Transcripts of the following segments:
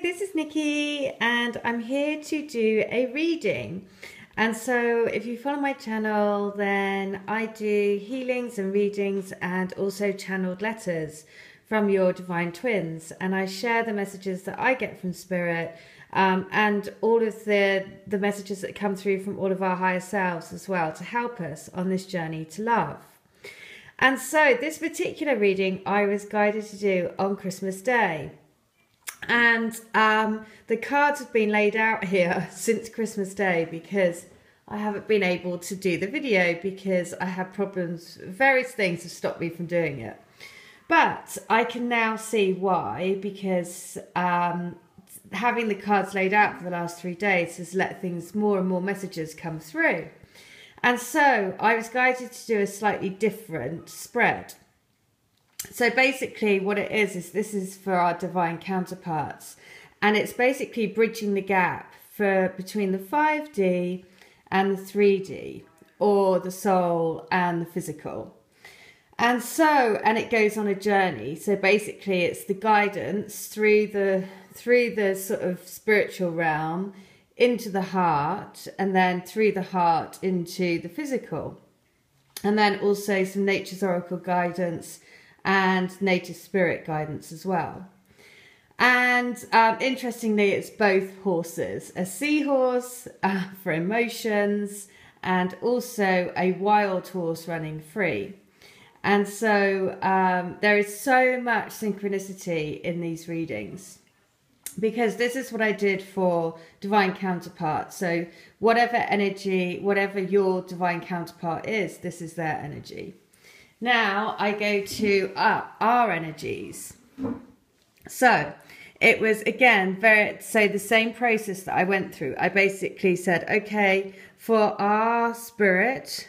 this is Nikki and I'm here to do a reading. And so if you follow my channel, then I do healings and readings and also channeled letters from your divine twins. And I share the messages that I get from Spirit and all of the messages that come through from all of our higher selves as well to help us on this journey to love. And so this particular reading I was guided to do on Christmas Day. And the cards have been laid out here since Christmas Day because I haven't been able to do the video because I had problems, various things have stopped me from doing it. But I can now see why, because having the cards laid out for the last 3 days has let things, more and more messages come through. And so I was guided to do a slightly different spread. So basically what it is this is for our divine counterparts. And it's basically bridging the gap between the 5D and the 3D, or the soul and the physical. And it goes on a journey. So basically it's the guidance through the sort of spiritual realm into the heart, and then through the heart into the physical. And then also some nature's oracle guidance and native spirit guidance as well. And interestingly, it's both horses, a seahorse for emotions and also a wild horse running free. And so there is so much synchronicity in these readings, because this is what I did for divine counterpart. So whatever energy, whatever your divine counterpart is, this is their energy. Now I go to our energies. So it was, again, the same process that I went through. I basically said, okay, for our spirit,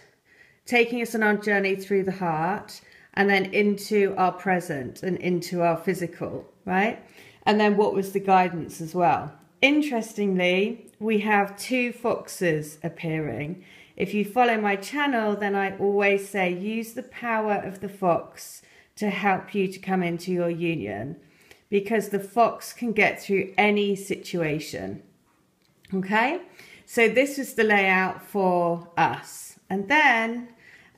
taking us on our journey through the heart and then into our present and into our physical, right? And then what was the guidance as well? Interestingly, we have 2 foxes appearing. If you follow my channel, then I always say use the power of the fox to help you to come into your union, because the fox can get through any situation. Okay? So this was the layout for us. And then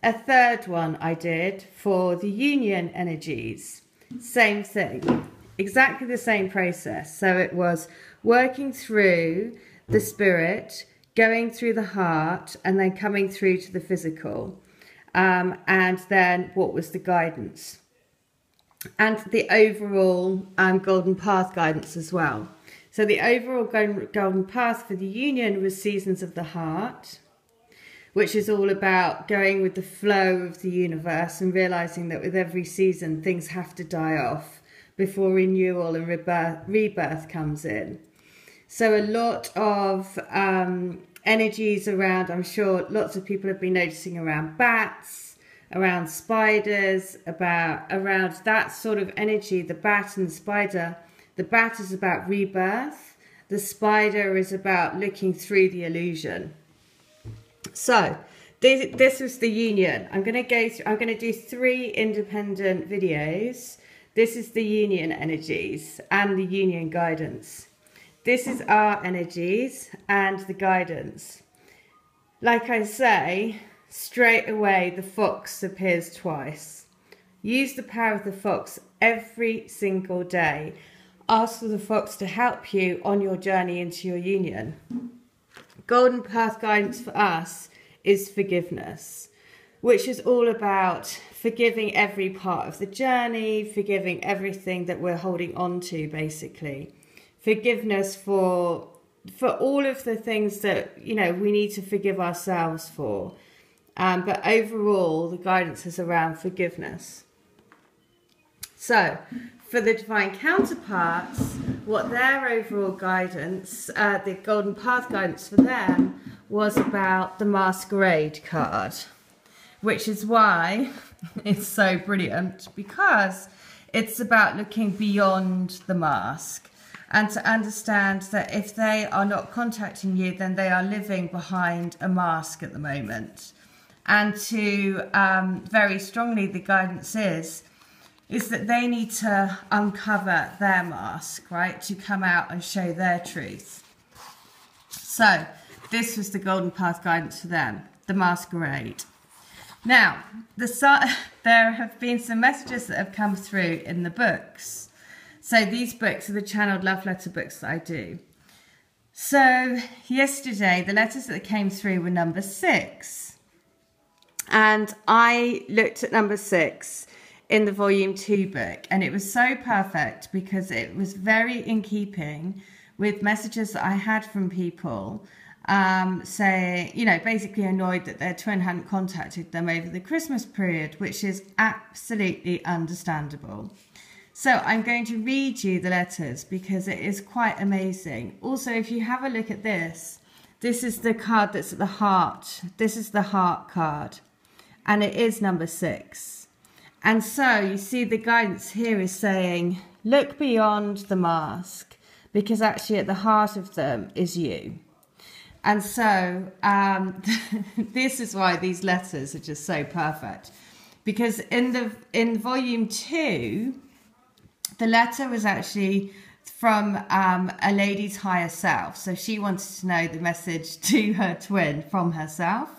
a third one I did for the union energies. Same thing. Exactly the same process. So it was working through the spirit, going through the heart, and then coming through to the physical. And then what was the guidance? And the overall golden path guidance as well. So the overall golden path for the union was Seasons of the Heart, which is all about going with the flow of the universe and realizing that with every season things have to die off before renewal and rebirth comes in. So a lot of energies around, I'm sure lots of people have been noticing, around bats, around spiders, around that sort of energy, the bat and the spider. The bat is about rebirth. The spider is about looking through the illusion. So this was the union. I'm going to do 3 independent videos. This is the union energies and the union guidance. This is our energies and the guidance. Like I say, straight away the fox appears twice. Use the power of the fox every single day. Ask for the fox to help you on your journey into your union. Golden path guidance for us is forgiveness, which is all about forgiving every part of the journey, forgiving everything that we're holding on to, basically. Forgiveness for all of the things that, you know, we need to forgive ourselves for. But overall, the guidance is around forgiveness. So, for the divine counterparts, what their overall guidance, the golden path guidance for them, was about the Masquerade card, which is why it's so brilliant, because it's about looking beyond the mask and to understand that if they are not contacting you, then they are living behind a mask at the moment. And to very strongly, the guidance is is that they need to uncover their mask, right, to come out and show their truth. So this was the Golden Path guidance for them, the masquerade. Now, there have been some messages that have come through in the books. So these books are the channeled love letter books that I do. So yesterday, the letters that came through were number 6. And I looked at number 6 in the volume 2 book, and it was so perfect because it was very in keeping with messages that I had from people saying, you know, basically annoyed that their twin hadn't contacted them over the Christmas period, which is absolutely understandable. So I'm going to read you the letters because it is quite amazing. Also, if you have a look at this, this is the card that's at the heart. This is the heart card, and it is number 6. And so you see the guidance here is saying, look beyond the mask, because actually at the heart of them is you. And so this is why these letters are just so perfect, because in volume 2, the letter was actually from a lady's higher self. So she wanted to know the message to her twin from herself,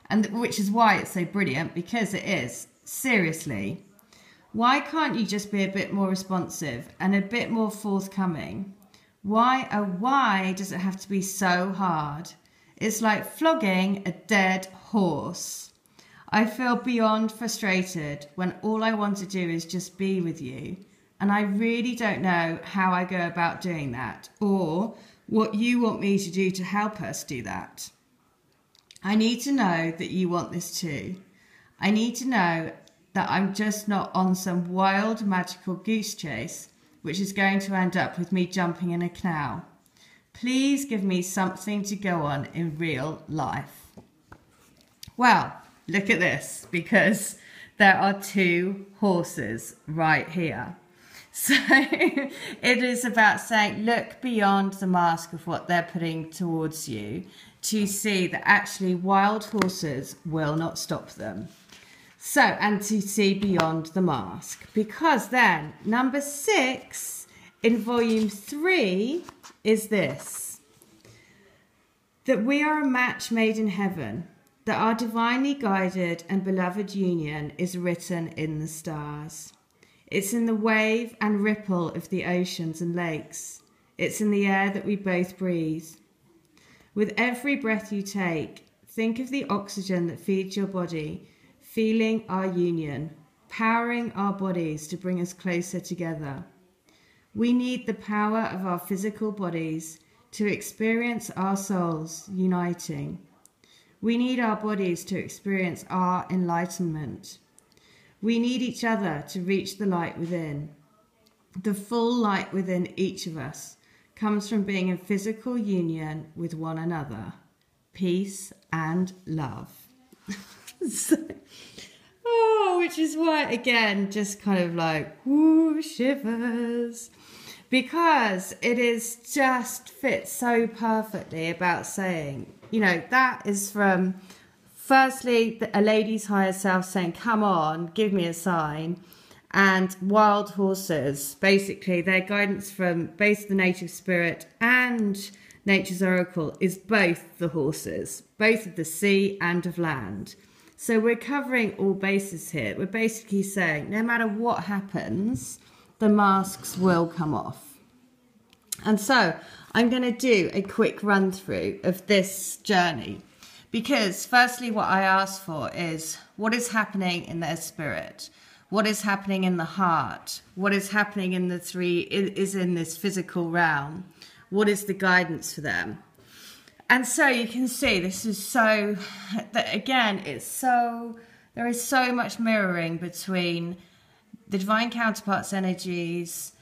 and which is why it's so brilliant, because it is. Seriously, why can't you just be a bit more responsive and a bit more forthcoming? Why does it have to be so hard? It's like flogging a dead horse. I feel beyond frustrated when all I want to do is just be with you. And I really don't know how I go about doing that, or what you want me to do to help us do that. I need to know that you want this too. I need to know that I'm just not on some wild magical goose chase, which is going to end up with me jumping in a canal. Please give me something to go on in real life. Well, look at this, because there are 2 horses right here. So it is about saying, look beyond the mask of what they're putting towards you to see that actually wild horses will not stop them. So, and to see beyond the mask, because then number 6 in volume 3 is this, that we are a match made in heaven, that our divinely guided and beloved union is written in the stars. It's in the wave and ripple of the oceans and lakes. It's in the air that we both breathe. With every breath you take, think of the oxygen that feeds your body, feeling our union, powering our bodies to bring us closer together. We need the power of our physical bodies to experience our souls uniting. We need our bodies to experience our enlightenment. We need each other to reach the light within. The full light within each of us comes from being in physical union with one another. Peace and love. Which is why, again, just kind of like, whoo, shivers. Because it is just fits so perfectly about saying, you know, that is from... Firstly, a lady's higher self saying, come on, give me a sign. And wild horses, basically, their guidance from both the native spirit and nature's oracle is both the horses, both of the sea and of land. So we're covering all bases here. We're basically saying, no matter what happens, the masks will come off. And so I'm going to do a quick run through of this journey. Because firstly, what I ask for is what is happening in their spirit, what is happening in the heart, what is happening in the 3 is in this physical realm, what is the guidance for them. And so you can see this is so, that again, there is so much mirroring between the divine counterparts energies,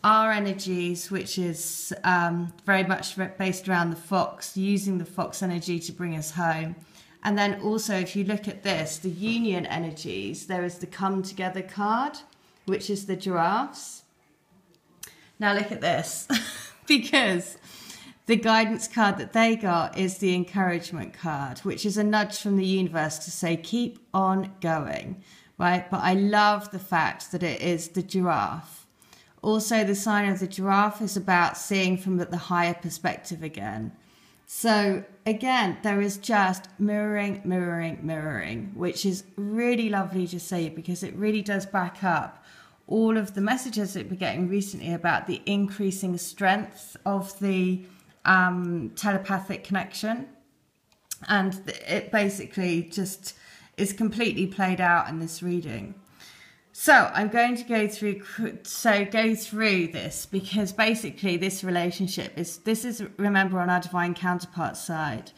our energies, which is very much based around the fox, using the fox energy to bring us home. And then also, if you look at this, the union energies, there is the come together card, which is the giraffes. Now look at this, because the guidance card that they got is the encouragement card, which is a nudge from the universe to say, keep on going. right? But I love the fact that it is the giraffe. Also, the sign of the giraffe is about seeing from the higher perspective again. So again, there is just mirroring, mirroring, mirroring, which is really lovely to see, because it really does back up all of the messages that we're getting recently about the increasing strength of the telepathic connection. And it basically just is completely played out in this reading. So I'm going to go through this, because basically this relationship is, remember, on our divine counterpart side,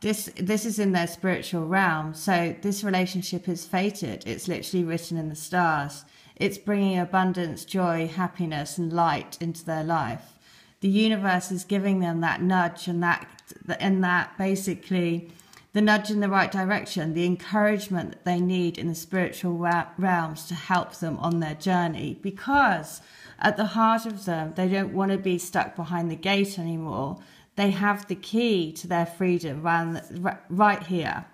this is in their spiritual realm. So this relationship is fated. It's literally written in the stars. It's bringing abundance, joy, happiness, and light into their life. The universe is giving them that nudge, and that basically the nudge in the right direction, the encouragement that they need in the spiritual realms to help them on their journey. Because at the heart of them, they don't want to be stuck behind the gate anymore. They have the key to their freedom right here.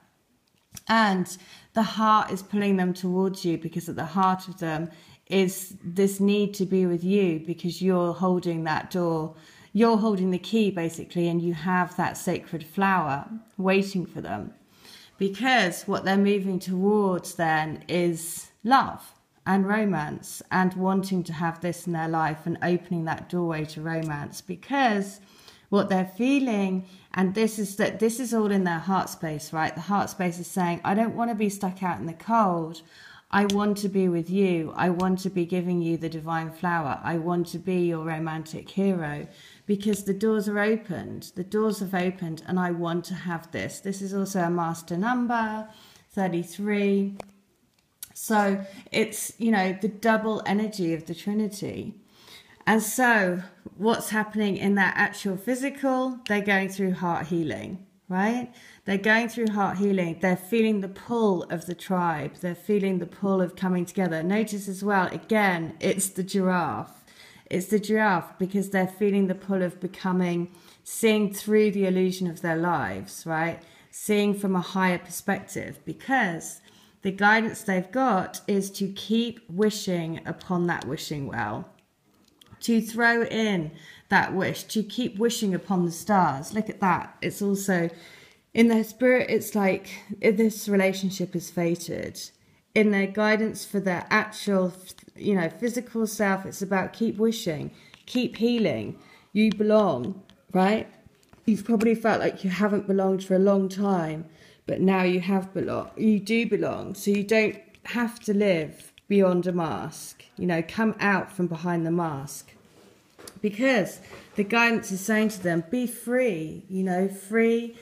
And the heart is pulling them towards you, because at the heart of them is this need to be with you, because you're holding that door. You're holding the key, basically, and you have that sacred flower waiting for them. Because what they're moving towards then is love and romance, and wanting to have this in their life and opening that doorway to romance. Because what they're feeling, and this is all in their heart space, right? The heart space is saying, I don't want to be stuck out in the cold. I want to be with you. I want to be giving you the divine flower. I want to be your romantic hero, because the doors are opened. The doors have opened, and I want to have this. This is also a master number, 33. So it's, the double energy of the Trinity. And so what's happening in that actual physical, they're going through heart healing, right? They're going through heart healing. They're feeling the pull of the tribe. They're feeling the pull of coming together. Notice as well, again, it's the giraffe. It's the giraffe, because they're feeling the pull of seeing through the illusion of their lives, right? Seeing from a higher perspective, because the guidance they've got is to keep wishing upon that wishing well, to throw in that wish, to keep wishing upon the stars. Look at that. It's also in their spirit. It's like this relationship is fated. In their guidance for their actual, physical self, it's about keep wishing, keep healing. You belong, right? You've probably felt like you haven't belonged for a long time, but now you have belong. You do belong, so you don't have to live beyond a mask. Come out from behind the mask, because the guidance is saying to them, be free. Free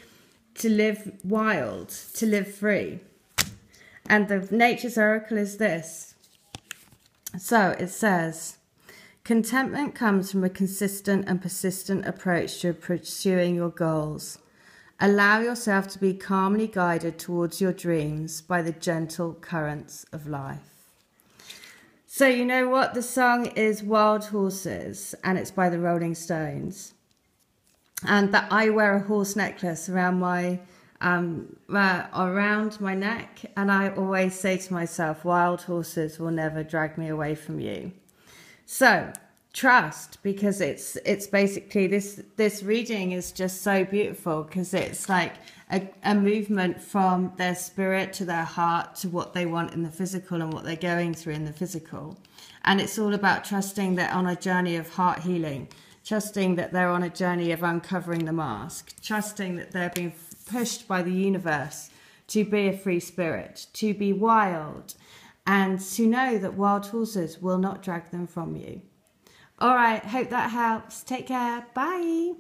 to live wild, to live free. And the nature's oracle is this. So it says, contentment comes from a consistent and persistent approach to pursuing your goals. Allow yourself to be calmly guided towards your dreams by the gentle currents of life. So you know what? The song is Wild Horses, and it's by the Rolling Stones. And that I wear a horse necklace around my neck, and I always say to myself, wild horses will never drag me away from you. So trust, because it's basically this reading is just so beautiful, because it's like a movement from their spirit to their heart to what they want in the physical and what they're going through in the physical. And it's all about trusting they're on a journey of heart healing, trusting that they're on a journey of uncovering the mask, trusting that they're being pushed by the universe to be a free spirit, to be wild, and to know that wild horses will not drag them from you. All right, hope that helps. Take care. Bye.